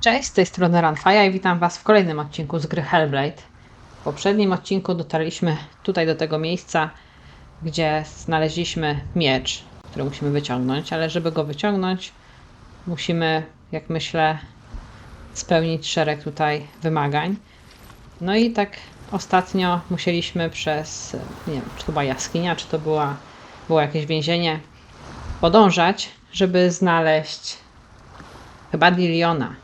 Cześć, z tej strony Runfire i witam Was w kolejnym odcinku z gry Hellblade. W poprzednim odcinku dotarliśmy tutaj do tego miejsca, gdzie znaleźliśmy miecz, który musimy wyciągnąć, ale żeby go wyciągnąć, musimy, jak myślę, spełnić szereg tutaj wymagań. No i tak ostatnio musieliśmy przez, nie wiem, czy to była jaskinia, czy to było jakieś więzienie, podążać, żeby znaleźć chyba Diliona,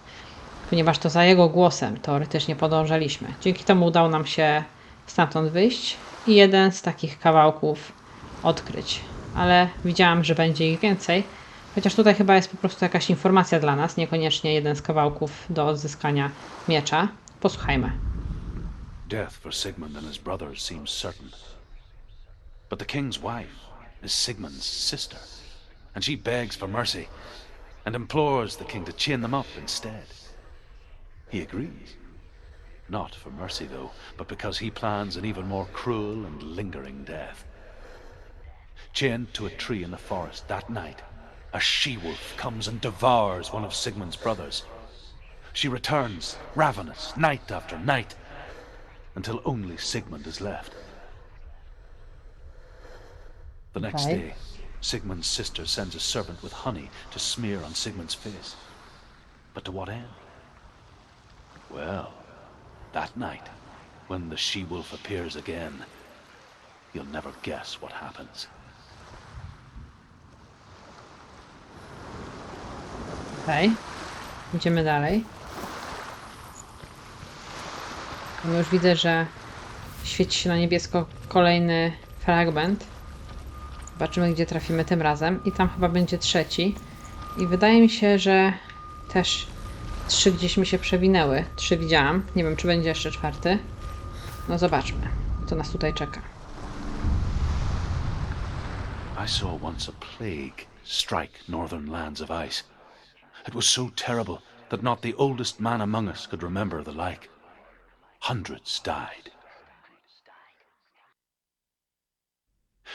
ponieważ to za jego głosem teoretycznie podążaliśmy. Dzięki temu udało nam się stamtąd wyjść i jeden z takich kawałków odkryć. Ale widziałam, że będzie ich więcej, chociaż tutaj chyba jest po prostu jakaś informacja dla nas, niekoniecznie jeden z kawałków do odzyskania miecza. Posłuchajmy. Death for Sigmund and his brothers seems certain. But the king's wife is Sigmund's sister, and she begs for mercy and implores the king to chain them up instead. He agrees. Not for mercy, though, but because he plans an even more cruel and lingering death. Chained to a tree in the forest that night, a she-wolf comes and devours one of Sigmund's brothers. She returns, ravenous, night after night, until only Sigmund is left. The next day, Sigmund's sister sends a servant with honey to smear on Sigmund's face. But to what end? Well, that night, when the she-wolf appears again, you'll never guess what happens. Okej. Idziemy dalej. No już widzę, że świeci się na niebiesko kolejny fragment. Zobaczymy, gdzie trafimy tym razem. I tam chyba będzie trzeci. I wydaje mi się, że też 3 gdzieś mi się przewinęły. 3 widziałam. Nie wiem, czy będzie jeszcze 4. No zobaczmy, co nas tutaj czeka. I saw once a plague strike northern lands of ice. It was so terrible that not the oldest man among us could remember the like. Hundreds died.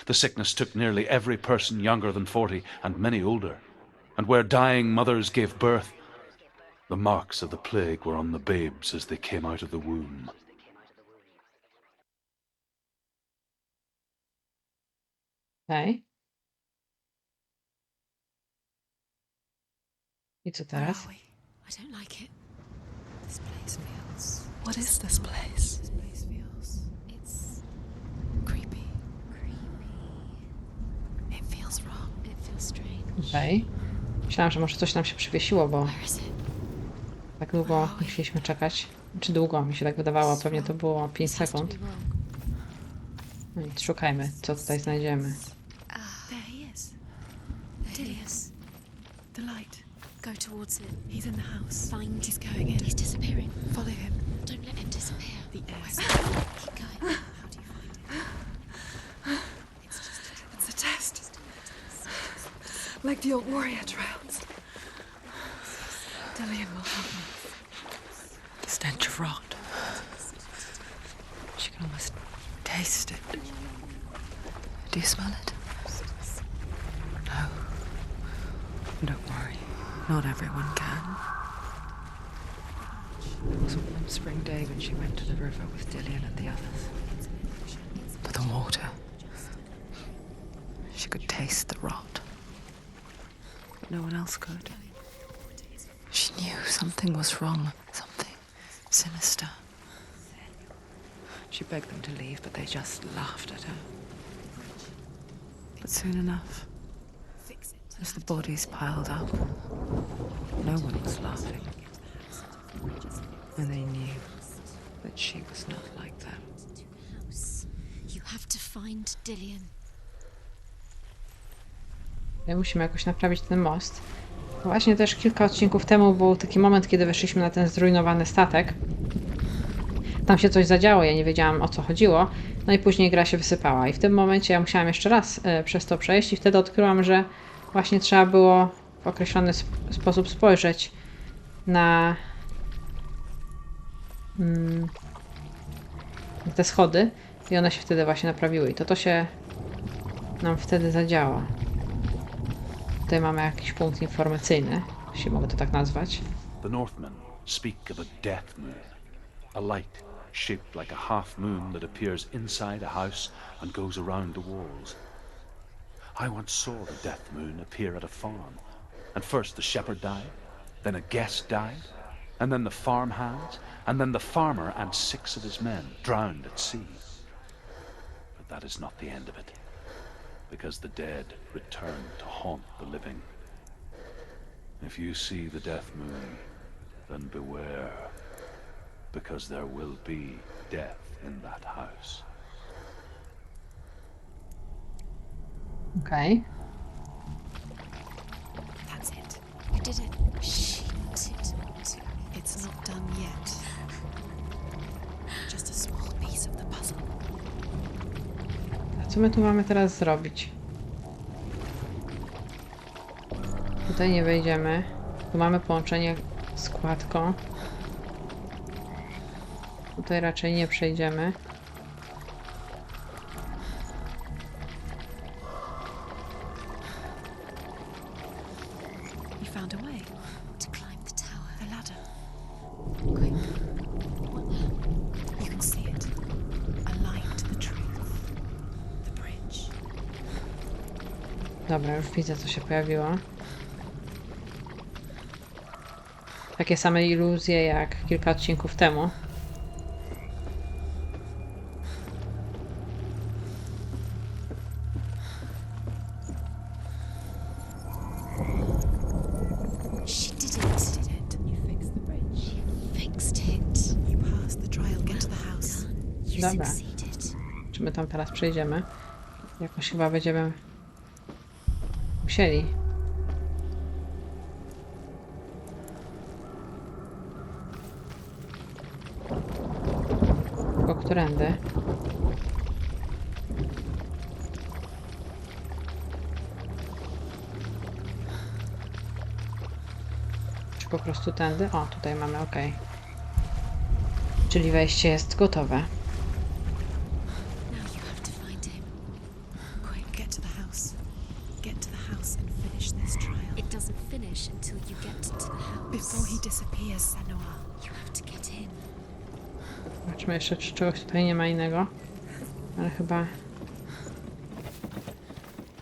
The sickness took nearly every person younger than 40 and many older. And where dying mothers gave birth, the marks of the plague were on the babes as they came out of the womb. Okej. I co teraz? I don't like it. This place feels... What is this place? This place feels... It's... creepy. It feels wrong. It feels strange. Okej. Myślałam, że może coś nam się przywiesiło, bo Where is it? tak długo musieliśmy czekać. Czy długo? Mi się tak wydawało. Pewnie to było 5 This has to sekund. be wrong. No i szukajmy, co tutaj znajdziemy. There he is. There he is. The light. Go towards it. He's in the house. Find. He's going in. He's disappearing. Follow him. Don't let him disappear. The air. Keep going. How do you find it? It's a test. Like the old warrior trials. Dillian will help me. The stench of rot. She can almost taste it. Do you smell it? No. Don't worry. Not everyone can. There was one spring day when she went to the river with Dillian and the others. For the water. She could taste the rot. But no one else could. She knew something was wrong. Something sinister. She begged them to leave, but they just laughed at her. But soon enough, as the bodies piled up, no one was laughing. And they knew that she was not like them. You have to find Dillian. Musimy jakoś naprawić ten most. Właśnie też kilka odcinków temu był taki moment, kiedy weszliśmy na ten zrujnowany statek. Tam się coś zadziało, ja nie wiedziałam, o co chodziło. No i później gra się wysypała. I w tym momencie ja musiałam jeszcze raz przez to przejść i wtedy odkryłam, że właśnie trzeba było w określony sposób spojrzeć na te schody i one się wtedy właśnie naprawiły. I to się nam wtedy zadziało. Tutaj mamy jakiś punkt informacyjny, jeśli mogę to tak nazwać. The Northmen speak of a death moon, a light shaped like a half moon that appears inside a house and goes around the walls. I once saw the death moon appear at a farm, and first the shepherd died, then a guest died, and then the farmhands, and then the farmer and 6 of his men drowned at sea. But that is not the end of it, because the dead return to haunt the living. If you see the death moon, then beware, because there will be death in that house. Okej. That's it. You did it. She did. It's not done yet. Just a small piece of the puzzle. A co my tu mamy teraz zrobić? Tutaj nie wejdziemy. Tu mamy połączenie z kładką. Tutaj raczej nie przejdziemy. You found a way to climb the tower. The ladder. Quick. You can see it. A light to the truth. The bridge. Dobra, już widzę, co się pojawiło. Takie same iluzje jak kilka odcinków temu. She did it. You fixed the bridge. You fixed it. You passed the trial. Get to the house. You Dobra. succeeded. Czy my tam teraz przejdziemy? Jakoś chyba będziemy musieli. Tylko którędy? Czy po prostu tędy? O, tutaj mamy, ok. Czyli wejście jest gotowe. Now you have to find him. Quick, get to the house. Get to the house and finish this trial. It doesn't finish until you get to the house. Before he disappears, Senua. You have to get in. Zobaczmy jeszcze, czy czegoś tutaj nie ma innego. Ale chyba...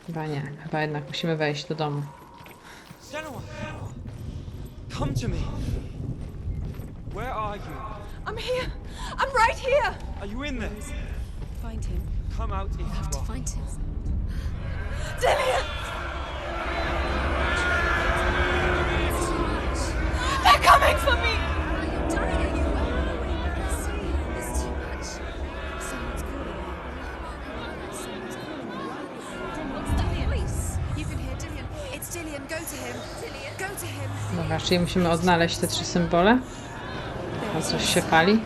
Chyba nie. Chyba jednak musimy wejść do domu. Senua! Come to me! Where are you? I'm here! I'm right here! Are you in there? Find him. Come out if you Have to are. find him. Dillian! They're coming for me! You're dying. You There's too much. Someone's calling you. Someone's calling you. What's that voice? You can hear Dillian. It's Dillian. Go to him. Dillian. Go to him. Dobra, czyli musimy odnaleźć te 3 symbole. A coś się pali.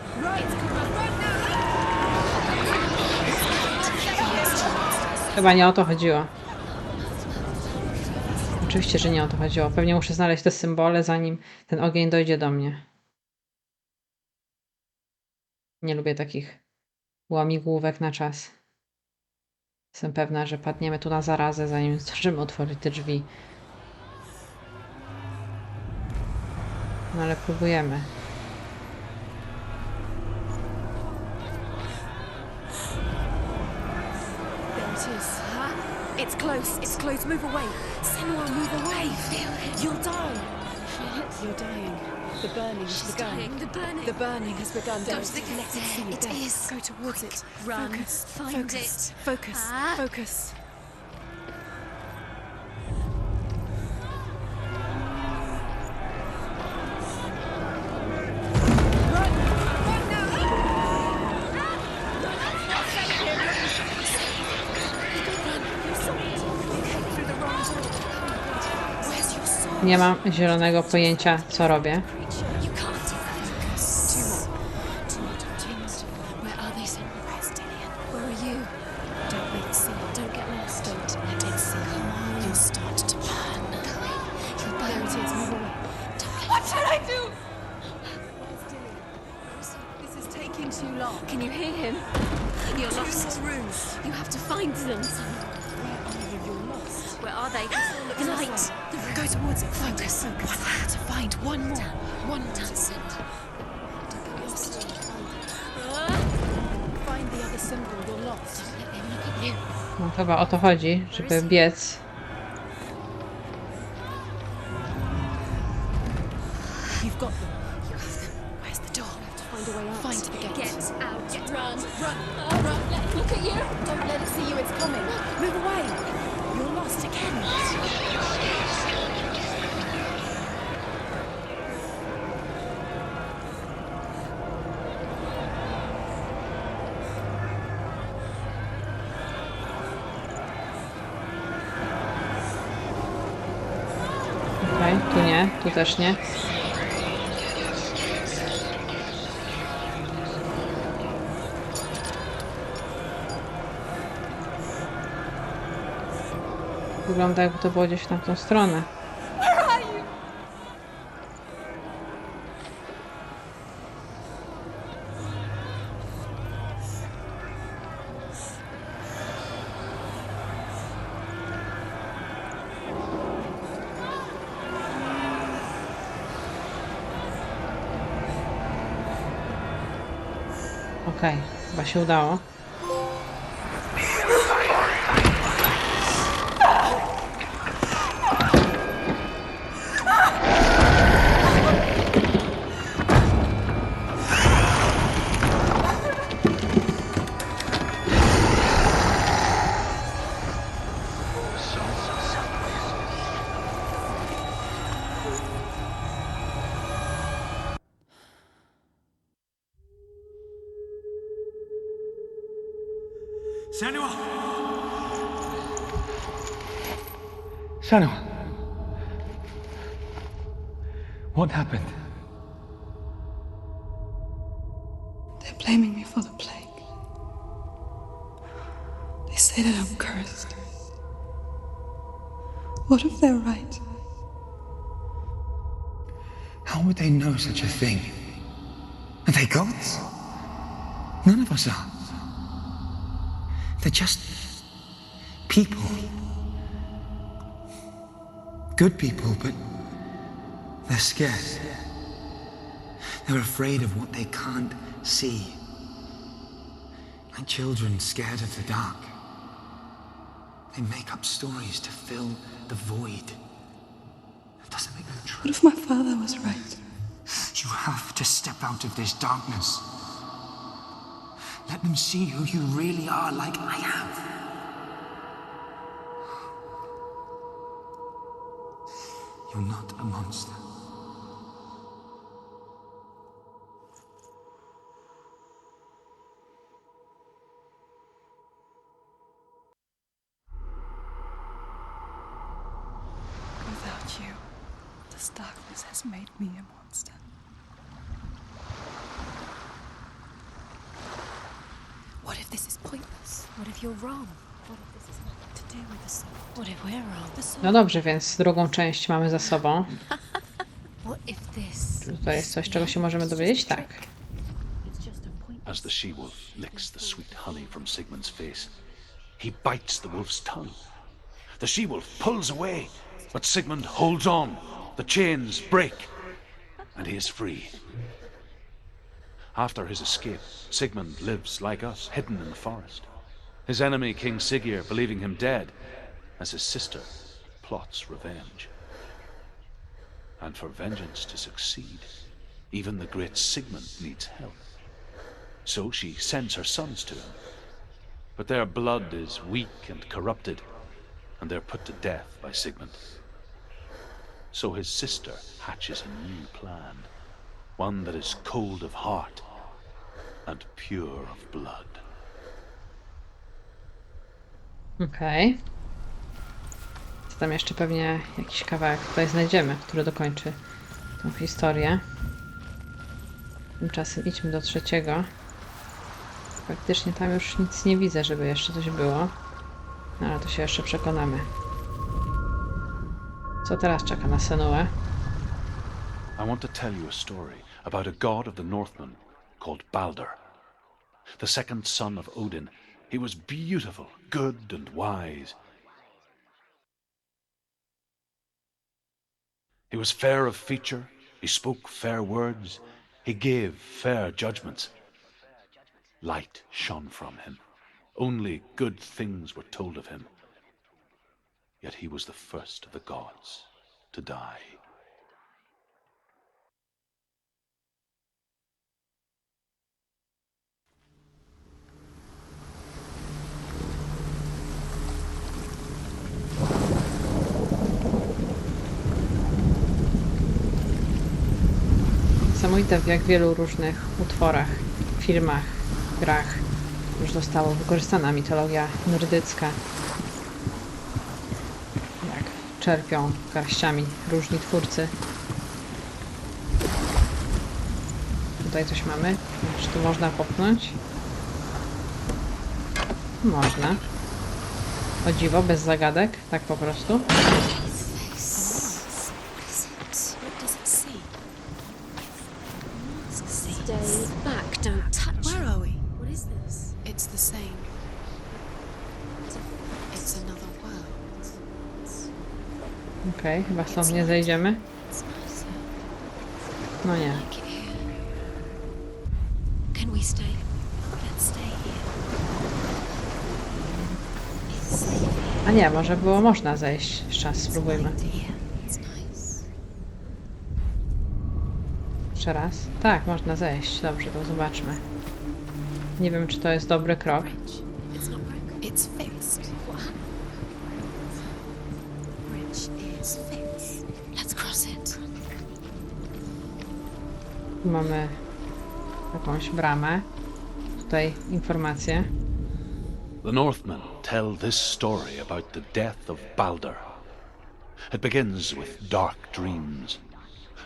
Chyba nie o to chodziło. Oczywiście, że nie o to chodziło. Pewnie muszę znaleźć te symbole, zanim ten ogień dojdzie do mnie. Nie lubię takich łamigłówek na czas. Jestem pewna, że padniemy tu na zarazę, zanim zdążymy otworzyć te drzwi. No ale próbujemy. There it is. It's close. It's close. Move away. Senua, move away. You'll die. You're dying. The burning has She's begun. dying. The burning. The burning has begun. Go Don't to the let it see you It dead. is. Go towards it. Run. Focus. Find Focus. it. Focus. Ah. Focus. Nie mam zielonego pojęcia, co robię. You can't do that. Two more. Where are they, Senua? Where's Dillian? Where are you? Don't let it see you. Don't get lost. Don't let it see you. You'll start to burn. You'll burn. There it is. Move away. What should I do? This is taking too long. Can you hear him? You're lost. Two more rooms. You have to find them. Where are you? You're lost. Where are they? The light. Go towards it. Find it. One to find. One more. One does it. Find the other symbol. You're lost. No chyba o to chodzi, żeby biec. You've got them. You have them. Where's the door? Find a way out. Find the gate. Get out. Run. Run. Let it look at you. Don't let it see you. It's coming. Move away. You're lost again. Okej, tu nie, tu też nie. Wygląda jakby to było gdzieś w tamtą stronę. Okej, chyba się udało. Senua! Senua! What happened? They're blaming me for the plague. They say that I'm cursed. What if they're right? How would they know such a thing? Are they gods? None of us are. They're just people. Good people, but they're scared. They're afraid of what they can't see. Like children scared of the dark. They make up stories to fill the void. That doesn't make them true. What if my father was right? You have to step out of this darkness. Let them see who you really are, like I am. You're not a monster. Without you, this darkness has made me a monster. What if this is pointless? What if you're wrong? What if this is nothing to do with the soul? What if we're wrong? The soul. No dobrze, więc drugą część mamy za sobą. What if this? Czy to jest coś, czego się możemy dowiedzieć? Tak. As the she-wolf licks the sweet honey from Sigmund's face, he bites the wolf's tongue. The she-wolf pulls away, but Sigmund holds on. The chains break, and he is free. After his escape, Sigmund lives like us, hidden in the forest. His enemy, King Siggeir, believing him dead, as his sister plots revenge. And for vengeance to succeed, even the great Sigmund needs help. So she sends her sons to him. But their blood is weak and corrupted, and they're put to death by Sigmund. So his sister hatches a new plan, one that is cold of heart and pure of blood. Okej. Tam jeszcze pewnie jakiś kawałek tutaj znajdziemy, który dokończy tą historię. Tymczasem idźmy do trzeciego. Faktycznie tam już nic nie widzę, żeby jeszcze coś było. No ale to się jeszcze przekonamy. Co teraz czeka na Senuę? I want to tell you a story about a god of the Northmen called Balder. The second son of Odin, he was beautiful, good and wise. He was fair of feature, he spoke fair words, he gave fair judgments. Light shone from him. Only good things were told of him. Yet he was the first of the gods to die. Niesamowite, w jak wielu różnych utworach, filmach, grach już została wykorzystana mitologia nordycka. Jak czerpią garściami różni twórcy. Tutaj coś mamy. Czy tu można popchnąć? Można. O dziwo, bez zagadek, tak po prostu. Stay back, don't touch. Where are we? What is this? It's the same. It's another world. Okej, chyba stąd nie zejdziemy. It's nicer. No nie. Like it here. Can we stay? Let's stay here. It's safe here. A nie, może było można zejść. Jeszcze raz spróbujmy. It's here. It's nice. Jeszcze raz. Tak, można zejść. Dobrze, to zobaczmy. Nie wiem, czy to jest dobry krok. Bridge. It's not broken. It's fixed. What happened? Bridge is fixed. Let's cross it. Tu mamy jakąś bramę. Tutaj informacje. The Northmen tell this story about the death of Balder. It begins with dark dreams.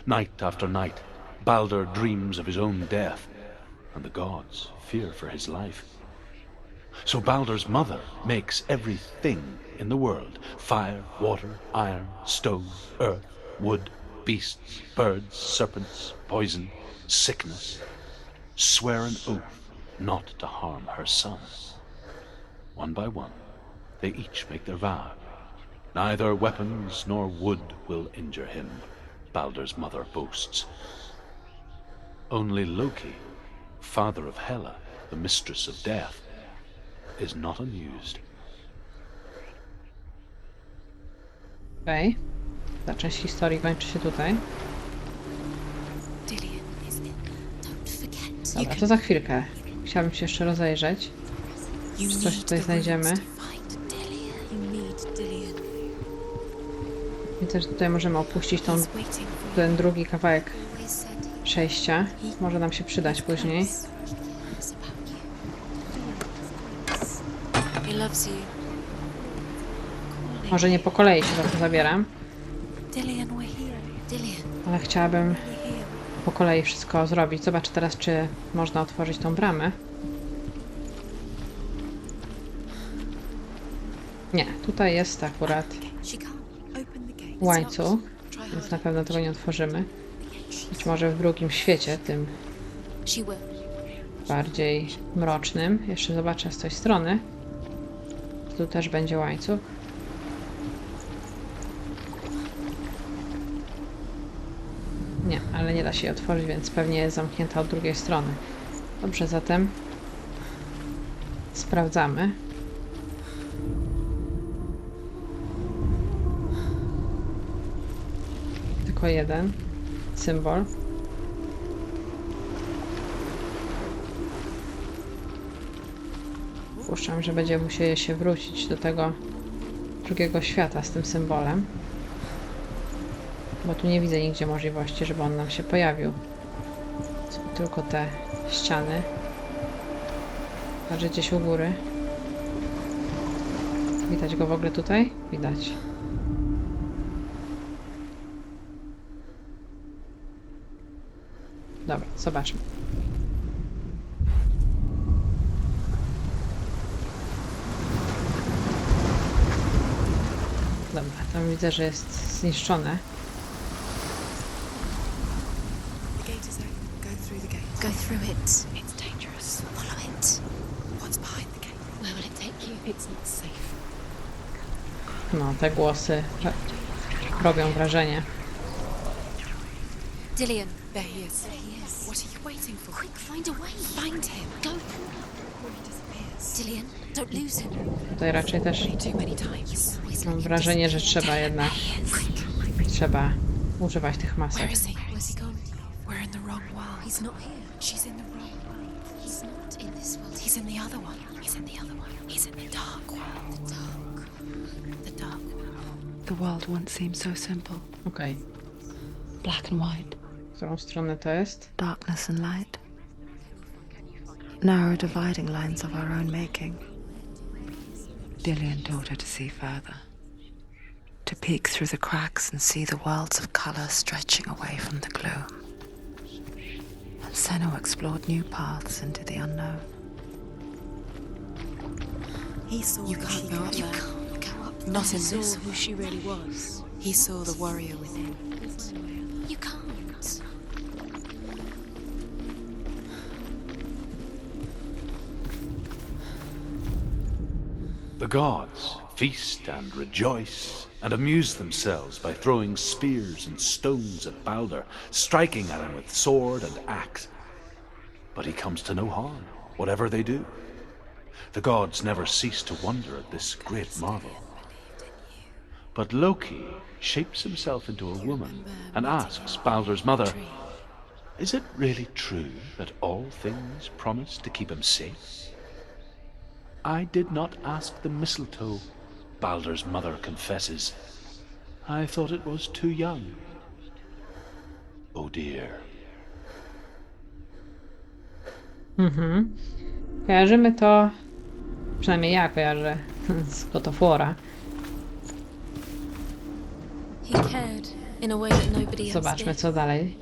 Night after night, Balder dreams of his own death, and the gods fear for his life. So Balder's mother makes everything in the world, fire, water, iron, stone, earth, wood, beasts, birds, serpents, poison, sickness, swear an oath not to harm her son. One by one, they each make their vow. Neither weapons nor wood will injure him, Balder's mother boasts. Only Loki, father of Hela, the mistress of death, is not amused. Okej. Ta część historii kończy się tutaj. Dillian, is it? Don't forget. Dobra, to za chwilkę. Chciałabym się jeszcze rozejrzeć. You Czy coś need tutaj the znajdziemy? runes to find Dillian. You need Dillian. Widzę, że tutaj możemy opuścić He's waiting for you. ten drugi kawałek Always said przejścia. Może nam się przydać później. he cares about you. He loves you. Może nie po kolei się to zabieram, Dillian, we're here. Dillian, ale chciałabym we're here. po kolei wszystko zrobić. Zobacz teraz, czy można otworzyć tą bramę. Nie, tutaj jest akurat She can't open the gate. łańcuch, Try więc harder. na pewno tego nie otworzymy. Być może w drugim świecie, tym She will. bardziej mrocznym. Jeszcze zobaczę z tej strony. Tu też będzie łańcuch. Nie, ale nie da się jej otworzyć, więc pewnie jest zamknięta od drugiej strony. Dobrze, zatem sprawdzamy. Tylko jeden symbol. Przypuszczam, że będziemy musieli się wrócić do tego drugiego świata z tym symbolem. Bo tu nie widzę nigdzie możliwości, żeby on nam się pojawił. Są tylko te ściany. Patrzę gdzieś u góry. Widać go w ogóle tutaj? Widać. Dobra, zobaczmy. Dobra, tam widzę, że jest zniszczone. The gate is open. Go through the gate. Go through it. It's dangerous. Follow it. What's behind the gate? Where will it take you? It's not safe. No, te głosy robią wrażenie. Dillian. There he is. There he is. What are you waiting for? Quick, find a way. Find him. Go. Before he disappears. Dillian, don't lose him. Tutaj raczej też Only too many times. Always mam let him wrażenie, że disappear. trzeba jednak Quick. trzeba używać tych masek. Where is he? Where's he gone? We're in the wrong world. He's not here. She's in the wrong world. He's not in this world. He's in the other one. He's in the other one. He's in the dark world. The dark. The dark world. The world once seemed so simple. Okej. Black and white. W którą stronę to jest? Darkness and light. Narrow dividing lines of our own making. Dillian taught her to see further. To peek through the cracks and see the worlds of color stretching away from the gloom. And Senua explored new paths into the unknown. He saw you can't go up You there. can't go up. Not in He this saw who one. she really was. He saw the warrior within. You can't. The gods feast and rejoice and amuse themselves by throwing spears and stones at Balder, striking at him with sword and axe. But he comes to no harm, whatever they do. The gods never cease to wonder at this great marvel. But Loki shapes himself into a woman and asks Balder's mother, "Is it really true that all things promise to keep him safe?" "I did not ask the mistletoe," Balder's mother confesses. "I thought it was too young." Oh dear. Kojarzymy to, przynajmniej ja kojarzę z God of War'a. He cared in a way that nobody else Zobaczmy did. co dalej.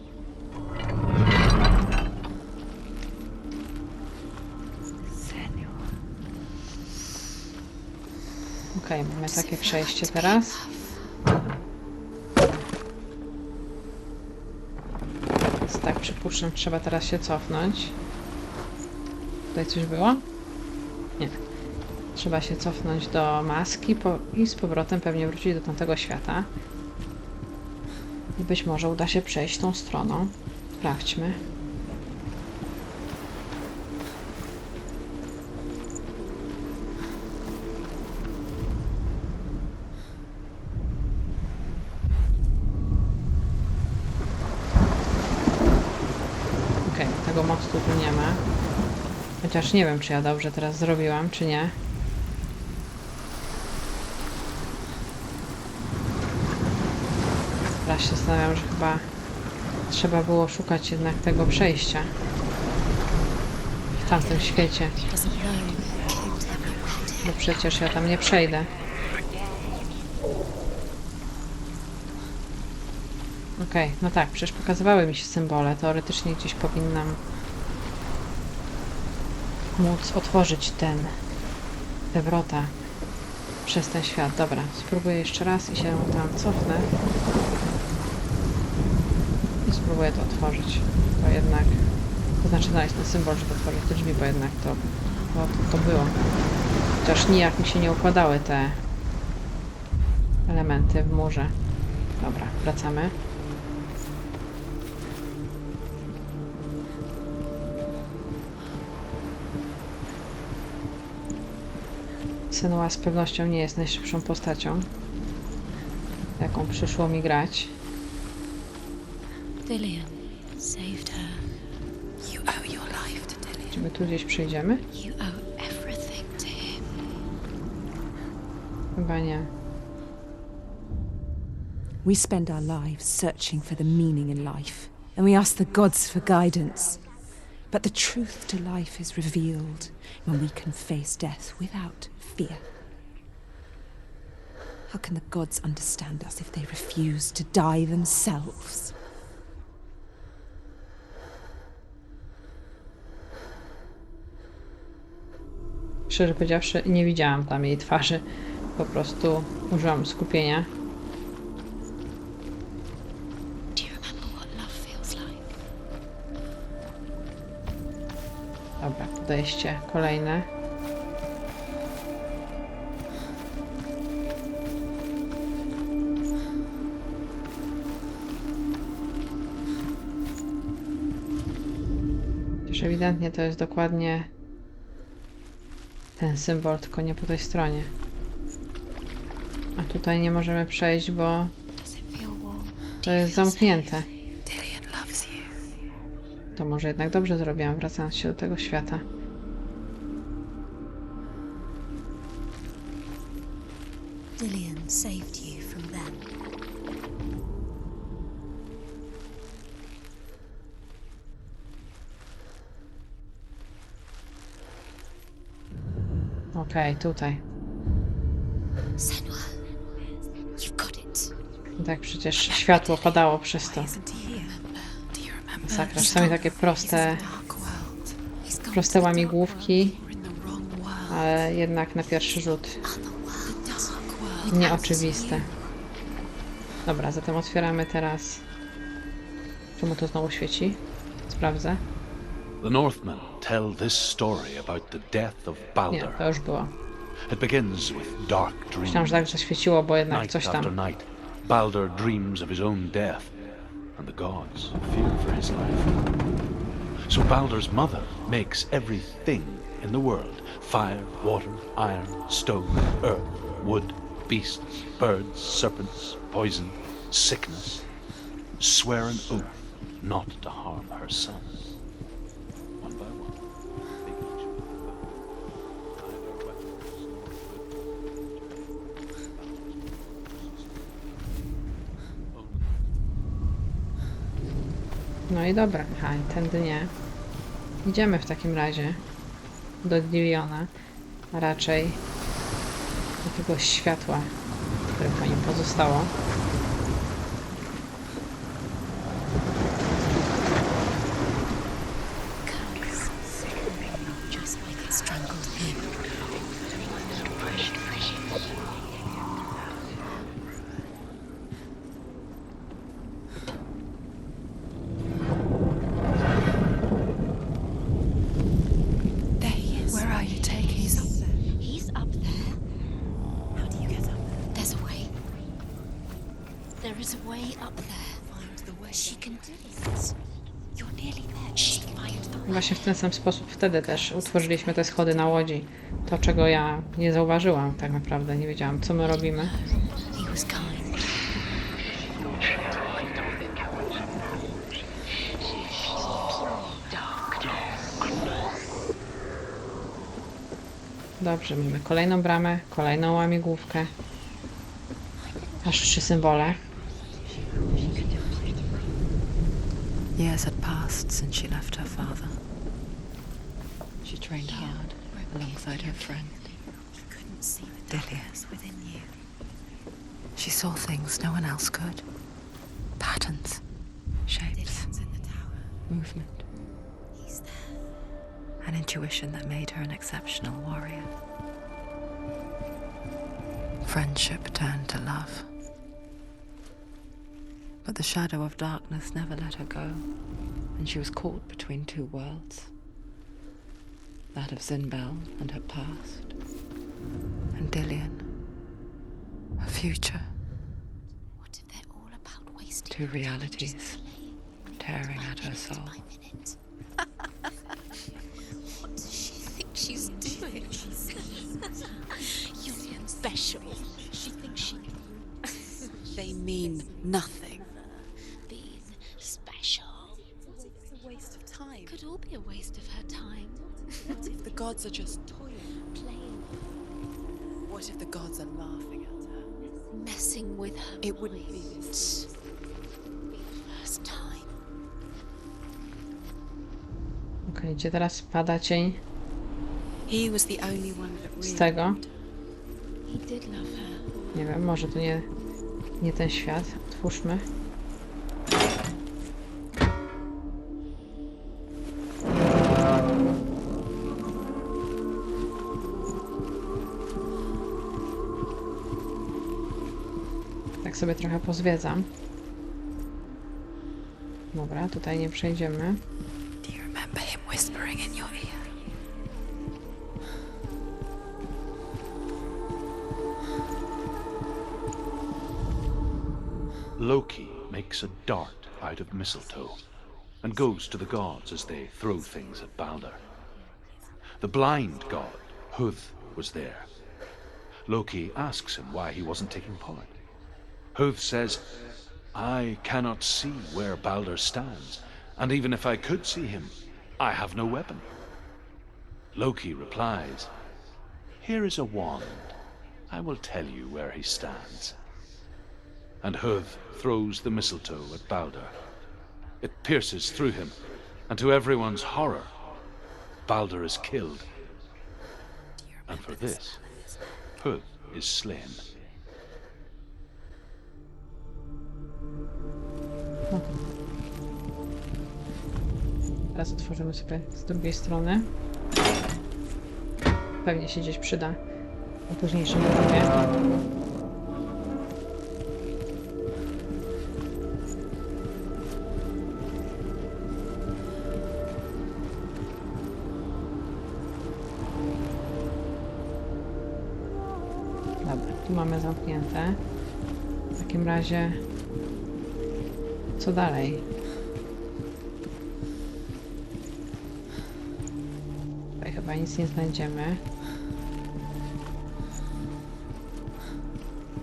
Okej, mamy takie przejście teraz. Więc tak, przypuszczam, trzeba teraz się cofnąć. Tutaj coś było? Nie. Trzeba się cofnąć do maski i z powrotem pewnie wrócić do tamtego świata. I być może uda się przejść tą stroną. Sprawdźmy. Okej, tego mostu tu nie ma. Chociaż nie wiem, czy ja dobrze teraz zrobiłam, czy nie. Teraz się zastanawiam, że chyba trzeba było szukać jednak tego przejścia w tamtym świecie, Doesn't know. bo przecież ja tam nie przejdę. Okej, no tak, przecież pokazywały mi się symbole. Teoretycznie gdzieś powinnam móc otworzyć te wrota przez ten świat. Dobra, spróbuję jeszcze raz i się tam cofnę. I spróbuję to otworzyć, bo jednak, to znaczy znaleźć ten symbol, żeby otworzyć te drzwi, bo jednak to było. Chociaż nijak mi się nie układały te elementy w murze. Dobra, wracamy. Senua z pewnością nie jest najszybszą postacią, jaką przyszło mi grać. Dillian saved her. You owe your life to Dillian. Czy my tu gdzieś przejdziemy? You owe everything to him. Chyba nie. We spend our lives searching for the meaning in life, and we ask the gods for guidance. But the truth to life is revealed when we can face death without fear. How can the gods understand us if they refuse to die themselves? Szczerze powiedziawszy, nie widziałam tam jej twarzy. Po prostu użyłam skupienia. Do you remember what love feels like? Dobra, podejście kolejne. Chociaż ewidentnie to jest dokładnie ten symbol, tylko nie po tej stronie. A tutaj nie możemy przejść, bo to jest zamknięte. To może jednak dobrze zrobiłam, wracając się do tego świata. Dillian saved you from them. Okej, tutaj. Senua, you've got it. Tak, przecież światło padało przez to. Masakra. Czasami takie proste łamigłówki, ale jednak na pierwszy rzut nieoczywiste. Dobra, zatem otwieramy teraz. Czemu to znowu świeci? Sprawdzę. The Northmen tell this story about the death of Nie, Balder. to już było. It begins with dark Myślałam, że tak dreams. zaświeciło, bo jednak Night coś after tam. night, Balder dreams of his own death, and the gods fear for his life. So Balder's mother makes everything in the world: fire, water, iron, stone, earth, wood, beasts, birds, serpents, poison, sickness. Swear an oath not to harm her sons. One by one, they each tie their weapons. No i dobra, aha, tędy nie. Idziemy w takim razie do Dilliona, a raczej do tego światła, które po nim pozostało. Just like it strangled him. There he is. Where are you taking? He's up there. He's up there. How do you get up there? There's a way. There is a way up there. Find the way. She can do it. You're nearly there. She'll find the way. Właśnie w ten sam sposób wtedy też utworzyliśmy te schody na łodzi. To, czego ja nie zauważyłam tak naprawdę, nie wiedziałam, co my robimy. He was kind. Dobrze, mamy kolejną bramę, kolejną łamigłówkę. Aż 3 symbole. Years had passed since she left her father. She trained hard alongside her friend, You couldn't see the Dillian. darkness within you. She saw things no one else could. Patterns, shapes, Dillian's in the tower. movement. He's there. An intuition that made her an exceptional warrior. Friendship turned to love. But the shadow of darkness never let her go, and she was caught between two worlds. That of Zinbel and her past, and Dillian, her future. What if they're all about wasting Two your time realities just playing tearing by at her minute soul. by minute? What does she think she's doing? You're special. She thinks she can They mean nothing. be special. It's a waste of time. Could all be a waste of her time. What if the gods are just toying? Playing, What if the gods are laughing at her? messing with her It wouldn't be mind. this. Be the first time. Okej, gdzie teraz pada cień He was the only one that z really tego? He did love her. Nie wiem, może to nie ten świat. Otwórzmy. Tak sobie trochę pozwiedzam. Dobra, tutaj nie przejdziemy. Do you remember him whispering in your ear? Loki makes a dart out of mistletoe. and goes to the gods as they throw things at Balder. The blind god, Huth, was there. Loki asks him why he wasn't taking part. Huth says, I cannot see where Balder stands, and even if I could see him, I have no weapon. Loki replies, Here is a wand. I will tell you where he stands. And Huth throws the mistletoe at Balder. It pierces through him, and to everyone's horror, Balder is killed. And for this, Huth is slain. Teraz otworzymy sobie z drugiej strony. Pewnie się gdzieś przyda na późniejszym etapie. Dobra, tu mamy zamknięte. W takim razie co dalej? Tutaj chyba nic nie znajdziemy.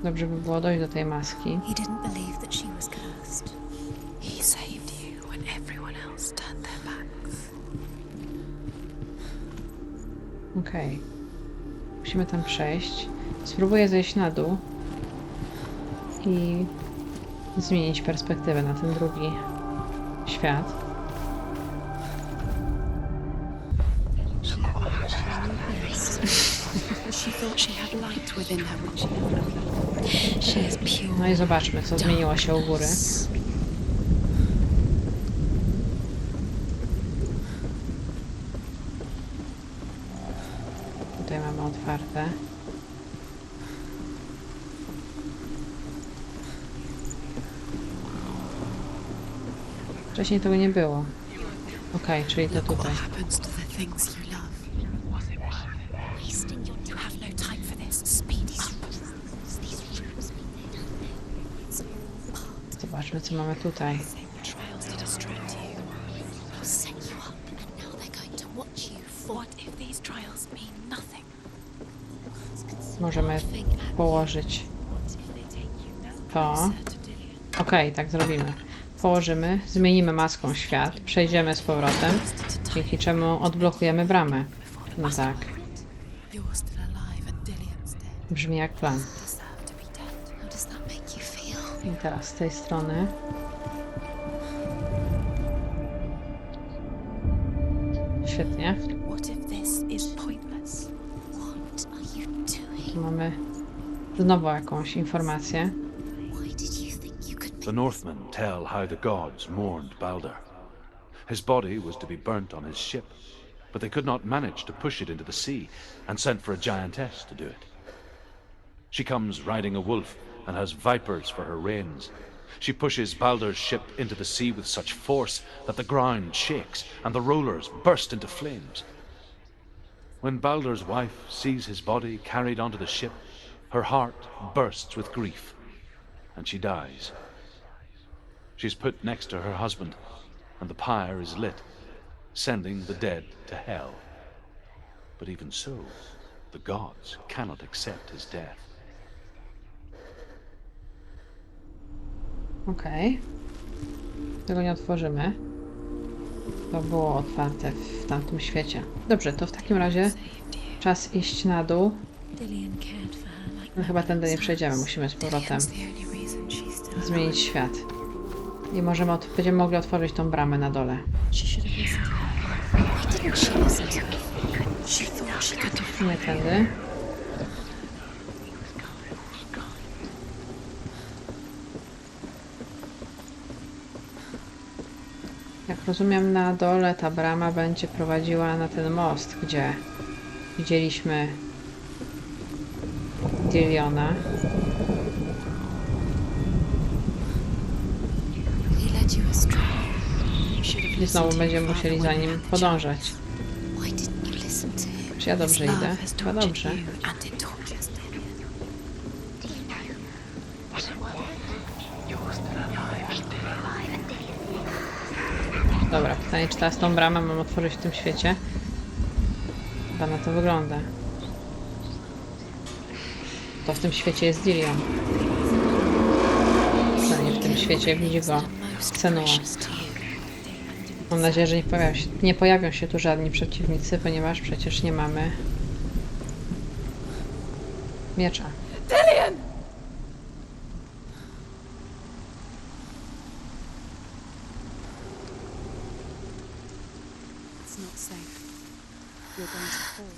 Dobrze by było dojść do tej maski. He didn't believe that she was cursed. He saved you when everyone else turned their backs. Okej. Musimy tam przejść. Spróbuję zejść na dół i zmienić perspektywę na ten drugi świat. She thought she had light within her when she had. She is pure. No i zobaczmy, co zmieniło się u góry. Tutaj mamy otwarte. Wcześniej tego nie było. Okej, czyli to tutaj. Happens to the things you love. Wasting your. You have no time for this. Speed up. Zobaczmy, co mamy tutaj. Trials to distract you. They'll set you up, and now they're going to watch you. What if these trials mean nothing? Możemy położyć to. Okej, tak zrobimy. Położymy, zmienimy maską świat, przejdziemy z powrotem, dzięki czemu odblokujemy bramę. No tak. Brzmi jak plan. I teraz z tej strony. Świetnie. Tu mamy znowu jakąś informację. The Northmen tell how the gods mourned Balder. His body was to be burnt on his ship, but they could not manage to push it into the sea, and sent for a giantess to do it. She comes riding a wolf and has vipers for her reins. She pushes Balder's ship into the sea with such force that the ground shakes and the rollers burst into flames. When Balder's wife sees his body carried onto the ship, her heart bursts with grief, and she dies. She's put next to her husband, and the pyre is lit, sending the dead to hell. But even so, the gods cannot accept his death. Okej. Tego nie otworzymy. To było otwarte w tamtym świecie. Dobrze, to w takim razie czas iść na dół. No, chyba tędy nie przejdziemy, musimy z powrotem zmienić świat. I możemy będziemy mogli otworzyć tą bramę na dole. Nie tędy. Jak rozumiem, na dole ta brama będzie prowadziła na ten most, gdzie widzieliśmy Diliona. I znowu będziemy musieli za nim podążać. Czy ja dobrze idę? Chyba dobrze. Pytanie, czy teraz tą bramę mam otworzyć w tym świecie? Chyba na to wygląda. To w tym świecie jest Dilion. Przynajmniej w tym świecie widzi go Senua. Mam nadzieję, że nie pojawią się tu żadni przeciwnicy, ponieważ przecież nie mamy miecza.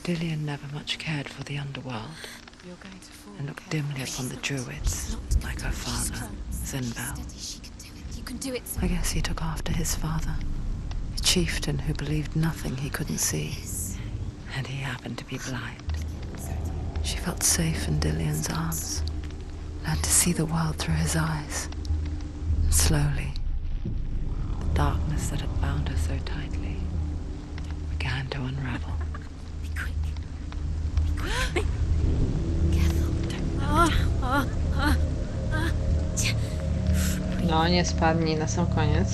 Dillion never much cared for the underworld and looked dimly upon the druids like her father, Zinbel. I guess he took after his father, a chieftain who believed nothing he couldn't see, and he happened to be blind. She felt safe in Dillion's arms, learned to see the world through his eyes, and slowly, the darkness that had bound her so tightly began to unravel. No, nie spadnij na sam koniec.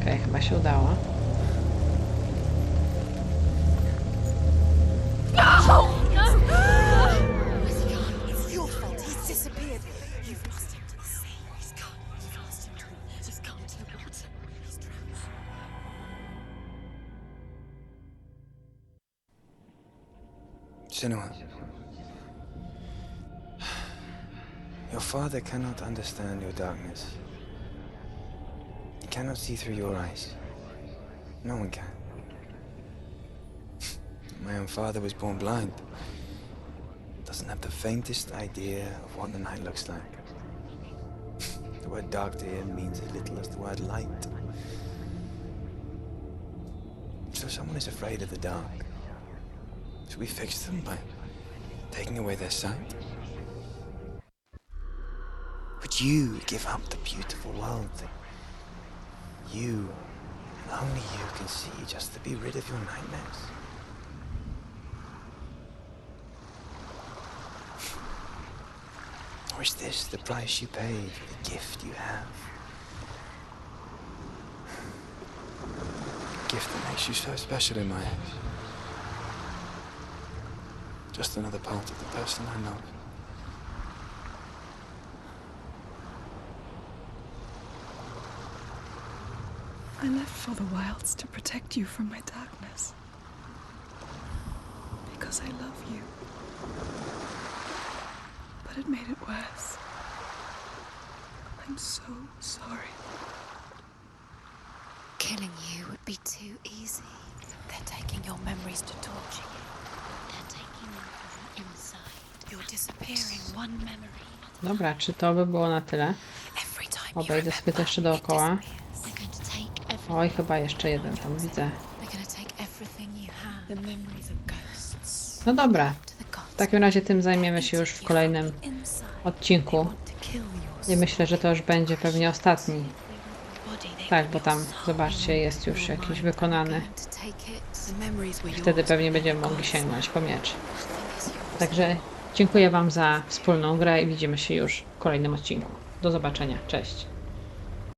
Okej, chyba się udało. Senua, your father cannot understand your darkness. He cannot see through your eyes. No one can. My own father was born blind. Doesn't have the faintest idea of what the night looks like. The word dark to him means as little as the word light. So someone is afraid of the dark. Should we fix them by taking away their sight? Would you give up the beautiful world that you, and only you, can see just to be rid of your nightmares? Or is this the price you pay for the gift you have? A gift that makes you so special in my eyes. Just another part of the person I love. I left for the wilds to protect you from my darkness. Because I love you. But it made it worse. I'm so sorry. Killing you would be too easy. They're taking your memories to torture you. They're taking them from inside. You're disappearing one memory. Dobra, czy to by było na tyle? Obejdę sobie to jeszcze dookoła. Oj, chyba jeszcze jeden tam widzę. No dobra. W takim razie tym zajmiemy się już w kolejnym odcinku. I myślę, że to już będzie pewnie ostatni. Tak, bo tam, zobaczcie, jest już jakiś wykonany. Wtedy pewnie będziemy mogli sięgnąć po miecz. Także dziękuję Wam za wspólną grę i widzimy się już w kolejnym odcinku. Do zobaczenia. Cześć.